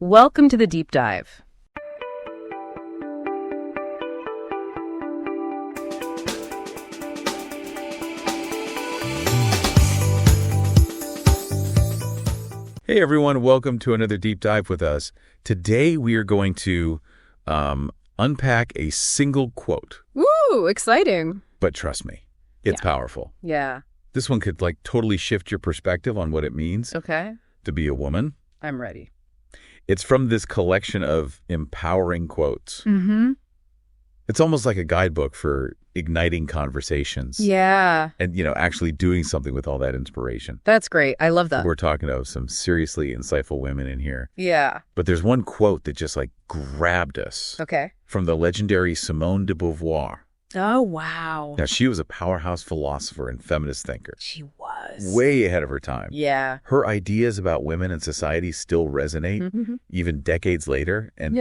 Welcome to the Deep Dive. Hey everyone, welcome to another Deep Dive with us. Today we are going to unpack a single quote. Woo, exciting. But trust me, it's powerful. Yeah. This one could totally shift your perspective on what it means to be a woman. I'm ready. It's from this collection of empowering quotes. Mm-hmm. It's almost like a guidebook for igniting conversations. Yeah. And, actually doing something with all that inspiration. That's great. I love that. We're talking to some seriously insightful women in here. Yeah. But there's one quote that just grabbed us. Okay. From the legendary Simone de Beauvoir. Oh, wow. Now, she was a powerhouse philosopher and feminist thinker. She was. Way ahead of her time. Yeah. Her ideas about women and society still resonate, even decades later. And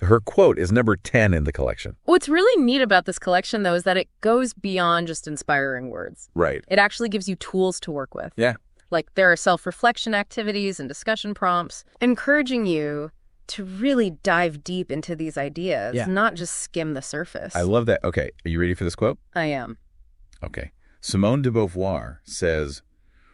her quote is number 10 in the collection. What's really neat about this collection, though, is that it goes beyond just inspiring words. Right. It actually gives you tools to work with. Yeah. Like there are self-reflection activities and discussion prompts encouraging you to really dive deep into these ideas, not just skim the surface. I love that. Okay, are you ready for this quote? I am. Okay. Simone de Beauvoir says,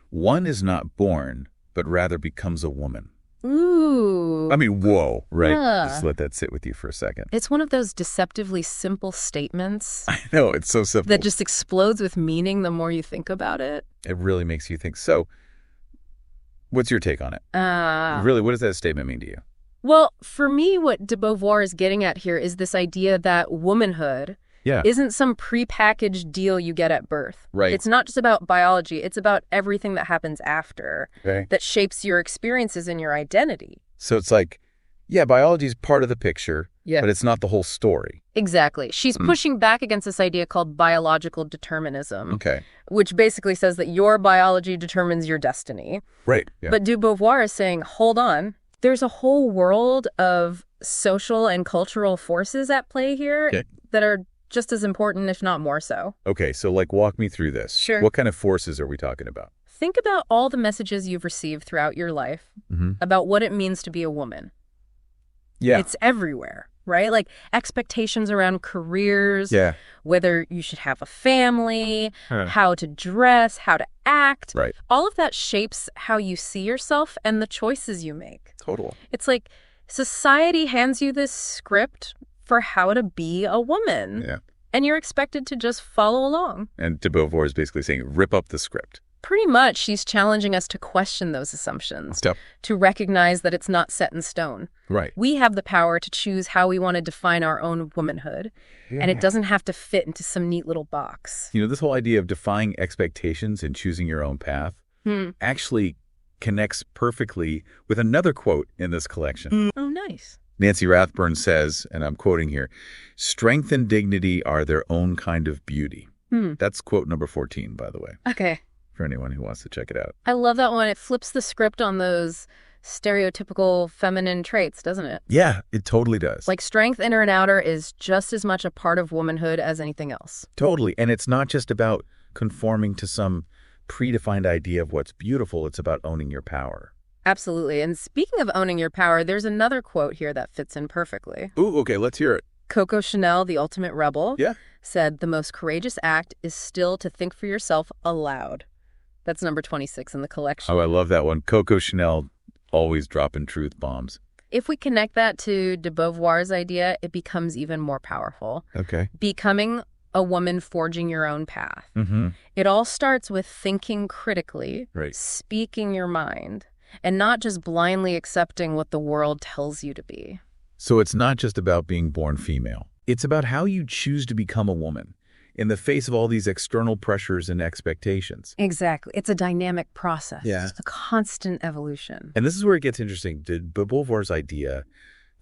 "One is not born, but rather becomes a woman." Ooh. I mean, whoa, right? Yeah. Just let that sit with you for a second. It's one of those deceptively simple statements I know, it's so simple. that just explodes with meaning the more you think about it. It really makes you think. So, what's your take on it? Really, what does that statement mean to you? Well, for me, what de Beauvoir is getting at here is this idea that womanhood isn't some prepackaged deal you get at birth. Right. It's not just about biology. It's about everything that happens after that shapes your experiences and your identity. So it's biology is part of the picture, but it's not the whole story. Exactly. She's pushing back against this idea called biological determinism, which basically says that your biology determines your destiny. Right. Yeah. But de Beauvoir is saying, hold on. There's a whole world of social and cultural forces at play here that are just as important, if not more so. Okay, so walk me through this. Sure. What kind of forces are we talking about? Think about all the messages you've received throughout your life about what it means to be a woman. Yeah. It's everywhere, right? Like expectations around careers, whether you should have a family, how to dress, how to act. Right. All of that shapes how you see yourself and the choices you make. Total. It's like society hands you this script for how to be a woman. Yeah. And you're expected to just follow along. And de Beauvoir is basically saying, rip up the script. Pretty much, she's challenging us to question those assumptions, to recognize that it's not set in stone. Right. We have the power to choose how we want to define our own womanhood, and it doesn't have to fit into some neat little box. This whole idea of defying expectations and choosing your own path actually connects perfectly with another quote in this collection. Oh, nice. Nancy Rathburn says, and I'm quoting here, "Strength and dignity are their own kind of beauty." That's quote number 14, by the way. Okay. For anyone who wants to check it out. I love that one. It flips the script on those stereotypical feminine traits, doesn't it? Yeah, it totally does. Like strength, inner and outer, is just as much a part of womanhood as anything else. Totally. And it's not just about conforming to some predefined idea of what's beautiful. It's about owning your power. Absolutely. And speaking of owning your power, there's another quote here that fits in perfectly. Ooh, okay, let's hear it. Coco Chanel, the ultimate rebel, said, "The most courageous act is still to think for yourself aloud." That's number 26 in the collection. Oh, I love that one. Coco Chanel always dropping truth bombs. If we connect that to de Beauvoir's idea, it becomes even more powerful. Okay. Becoming a woman forging your own path. It all starts with thinking critically, speaking your mind, and not just blindly accepting what the world tells you to be. So it's not just about being born female. It's about how you choose to become a woman in the face of all these external pressures and expectations. Exactly. It's a dynamic process. Yeah. It's a constant evolution. And this is where it gets interesting. De Beauvoir's idea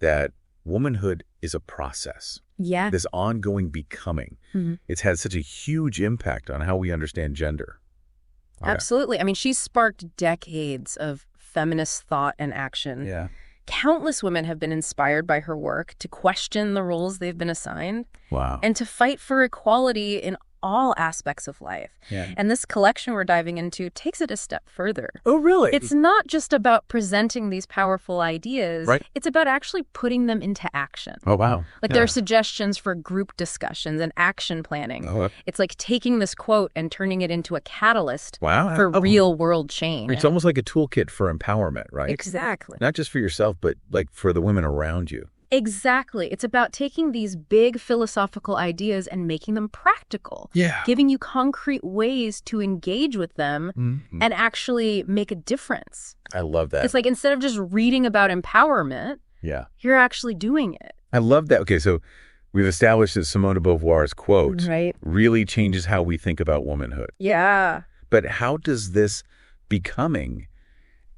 that womanhood is a process. Yeah. This ongoing becoming. It's had such a huge impact on how we understand gender. Absolutely. I mean, she's sparked decades of feminist thought and action. Yeah. Countless women have been inspired by her work to question the roles they've been assigned. Wow. And to fight for equality in all aspects of life. Yeah. And this collection we're diving into takes it a step further. Oh, really? It's not just about presenting these powerful ideas. Right. It's about actually putting them into action. Oh, wow. Like there are suggestions for group discussions and action planning. It's like taking this quote and turning it into a catalyst for real world change. It's almost like a toolkit for empowerment, right? Exactly. Not just for yourself, but like for the women around you. Exactly. It's about taking these big philosophical ideas and making them practical. Yeah. Giving you concrete ways to engage with them and actually make a difference. I love that. It's like instead of just reading about empowerment, you're actually doing it. I love that. Okay, so we've established that Simone de Beauvoir's quote really changes how we think about womanhood. Yeah. But how does this becoming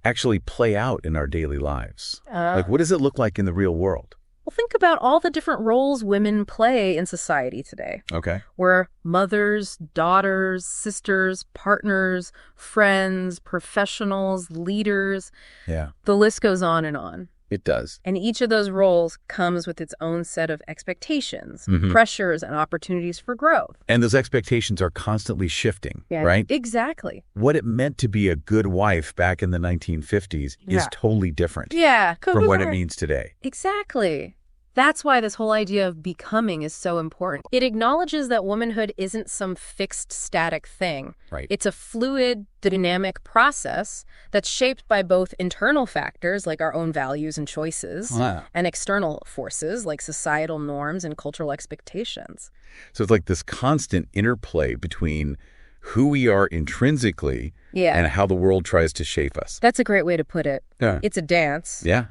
actually play out in our daily lives? Like, what does it look like in the real world? Well, think about all the different roles women play in society today. Okay. We're mothers, daughters, sisters, partners, friends, professionals, leaders. Yeah. The list goes on and on. It does. And each of those roles comes with its own set of expectations, pressures, and opportunities for growth. And those expectations are constantly shifting, right? Exactly. What it meant to be a good wife back in the 1950s is totally different from what it means today. Exactly. That's why this whole idea of becoming is so important. It acknowledges that womanhood isn't some fixed, static thing. Right. It's a fluid, dynamic process that's shaped by both internal factors, like our own values and choices, and external forces, like societal norms and cultural expectations. So it's like this constant interplay between who we are intrinsically and how the world tries to shape us. That's a great way to put it. Yeah. It's a dance. Yeah.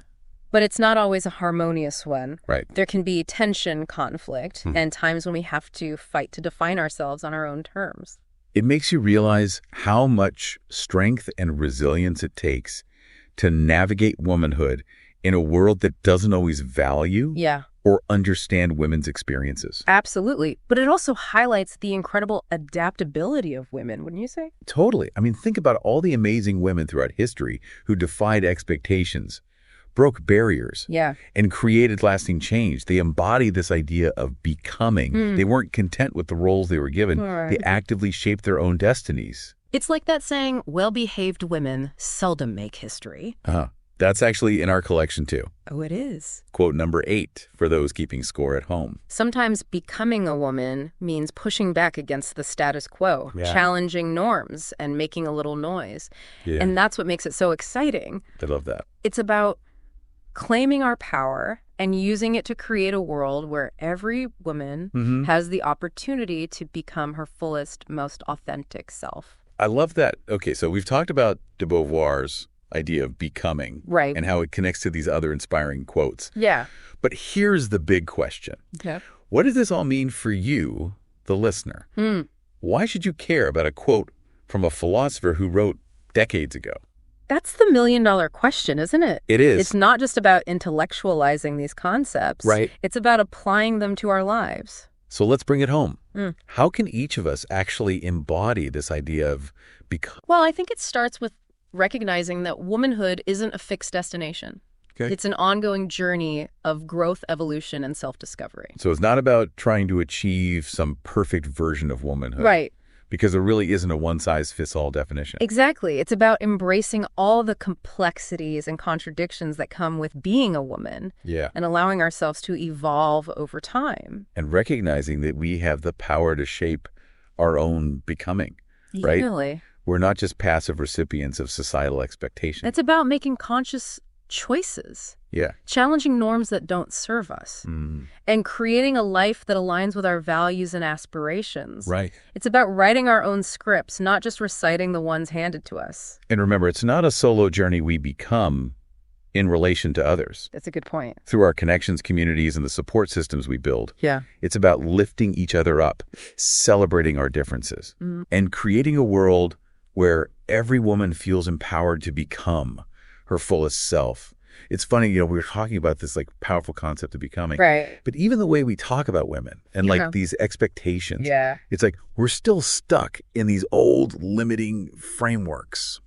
But it's not always a harmonious one. Right. There can be tension, conflict, and times when we have to fight to define ourselves on our own terms. It makes you realize how much strength and resilience it takes to navigate womanhood in a world that doesn't always value or understand women's experiences. Absolutely. But it also highlights the incredible adaptability of women, wouldn't you say? Totally. I mean, think about all the amazing women throughout history who defied expectations, broke barriers, and created lasting change. They embody this idea of becoming. They weren't content with the roles they were given. They actively shaped their own destinies. It's like that saying, well-behaved women seldom make history. That's actually in our collection, too. Oh, it is. Quote number 8 for those keeping score at home. Sometimes becoming a woman means pushing back against the status quo, challenging norms, and making a little noise. And that's what makes it so exciting. I love that. It's about claiming our power and using it to create a world where every woman has the opportunity to become her fullest, most authentic self. I love that. Okay, so we've talked about de Beauvoir's idea of becoming and how it connects to these other inspiring quotes. Yeah. But here's the big question. What does this all mean for you, the listener? Why should you care about a quote from a philosopher who wrote decades ago? That's the million-dollar question, isn't it? It is. It's not just about intellectualizing these concepts. Right. It's about applying them to our lives. So let's bring it home. How can each of us actually embody this idea of become? Well, I think it starts with recognizing that womanhood isn't a fixed destination. It's an ongoing journey of growth, evolution, and self-discovery. So it's not about trying to achieve some perfect version of womanhood. Right. Because there really isn't a one-size-fits-all definition. Exactly. It's about embracing all the complexities and contradictions that come with being a woman and allowing ourselves to evolve over time. And recognizing that we have the power to shape our own becoming, right? Really. We're not just passive recipients of societal expectations. It's about making conscious choices. Challenging norms that don't serve us. And creating a life that aligns with our values and aspirations. Right. It's about writing our own scripts, not just reciting the ones handed to us. And remember, it's not a solo journey we become in relation to others. That's a good point. Through our connections, communities, and the support systems we build. It's about lifting each other up, celebrating our differences, and creating a world where every woman feels empowered to become her fullest self. It's funny, we were talking about this like powerful concept of becoming. Right. But even the way we talk about women and like these expectations, it's like we're still stuck in these old limiting frameworks.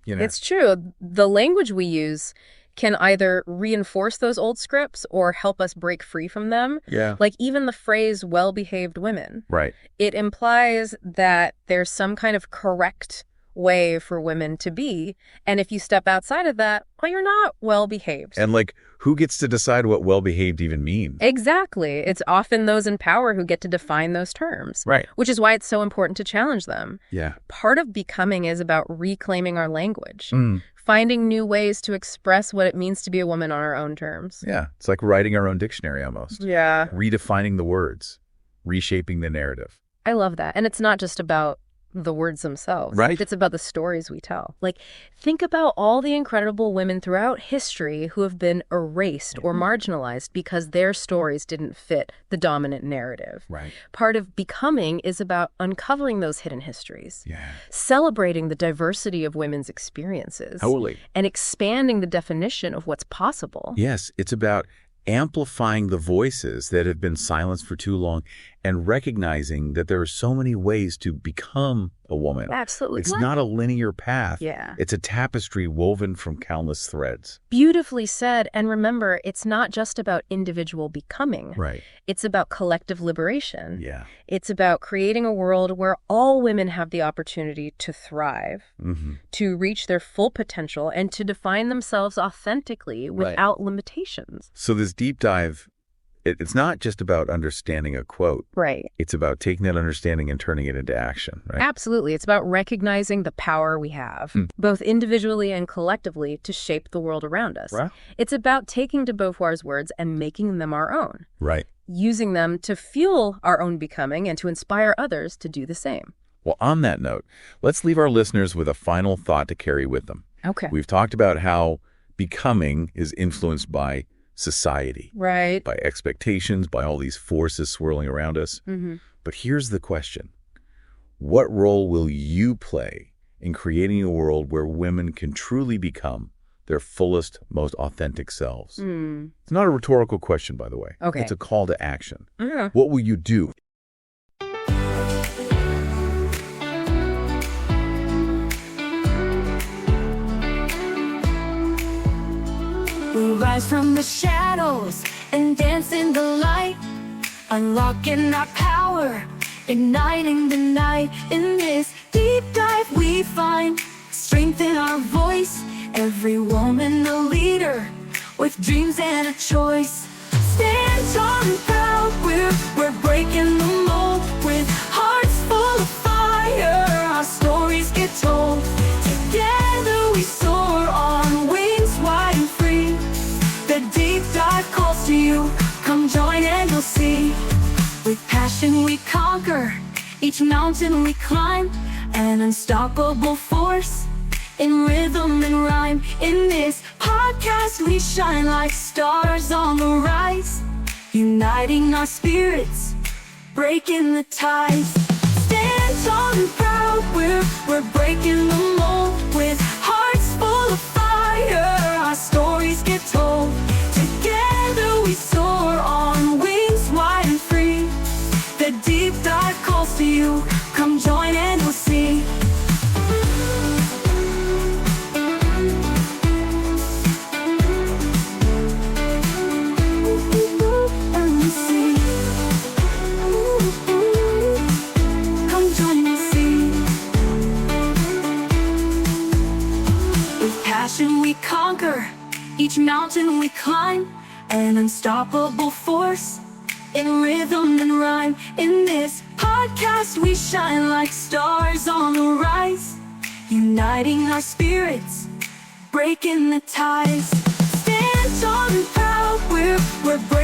It's true. The language we use can either reinforce those old scripts or help us break free from them. Yeah. Like even the phrase well-behaved women. Right. It implies that there's some kind of correct way for women to be. And if you step outside of that, well, you're not well-behaved. And like, who gets to decide what well-behaved even means? Exactly. It's often those in power who get to define those terms. Right. Which is why it's so important to challenge them. Yeah. Part of becoming is about reclaiming our language. Finding new ways to express what it means to be a woman on our own terms. Yeah. It's like writing our own dictionary almost. Yeah. Redefining the words. Reshaping the narrative. I love that. And it's not just about the words themselves. Right. It's about the stories we tell. Like, think about all the incredible women throughout history who have been erased or marginalized because their stories didn't fit the dominant narrative. Right. Part of becoming is about uncovering those hidden histories. Yeah. Celebrating the diversity of women's experiences. Totally. And expanding the definition of what's possible. Yes, it's about amplifying the voices that have been silenced for too long and recognizing that there are so many ways to become a woman. Absolutely. It's not a linear path. Yeah. It's a tapestry woven from countless threads. Beautifully said. And remember, it's not just about individual becoming. Right. It's about collective liberation. Yeah. It's about creating a world where all women have the opportunity to thrive, to reach their full potential, and to define themselves authentically without limitations. So this deep dive, it's not just about understanding a quote. Right. It's about taking that understanding and turning it into action, right? Absolutely. It's about recognizing the power we have, both individually and collectively, to shape the world around us. Right. It's about taking de Beauvoir's words and making them our own. Right. Using them to fuel our own becoming and to inspire others to do the same. Well, on that note, let's leave our listeners with a final thought to carry with them. Okay. We've talked about how becoming is influenced by society, right, by expectations, by all these forces swirling around us. But here's the question. What role will you play in creating a world where women can truly become their fullest, most authentic selves? It's not a rhetorical question, by the way. Okay. It's a call to action. What will you do? We'll rise from the shadows and dance in the light, unlocking our power, igniting the night. In this deep dive we find strength in our voice, every woman a leader with dreams and a choice. Stand tall and proud, we're breaking the mold, with hearts full of fire, our stories get told. Together we soar on wings wide and free. The deep dive calls to you, come join and you'll see. With passion we conquer, each mountain we climb, an unstoppable force in rhythm and rhyme. In this podcast we shine like stars on the rise, uniting our spirits, breaking the ties. Stand tall and proud, we're breaking the mold, with hearts full of fire, our stories get told. Together we soar on wings wide and free. The deep dive calls to you, come join and we'll see. We conquer, each mountain we climb, an unstoppable force in rhythm and rhyme. In this podcast we shine like stars on the rise, uniting our spirits, breaking the ties. Stand tall and proud, we're breaking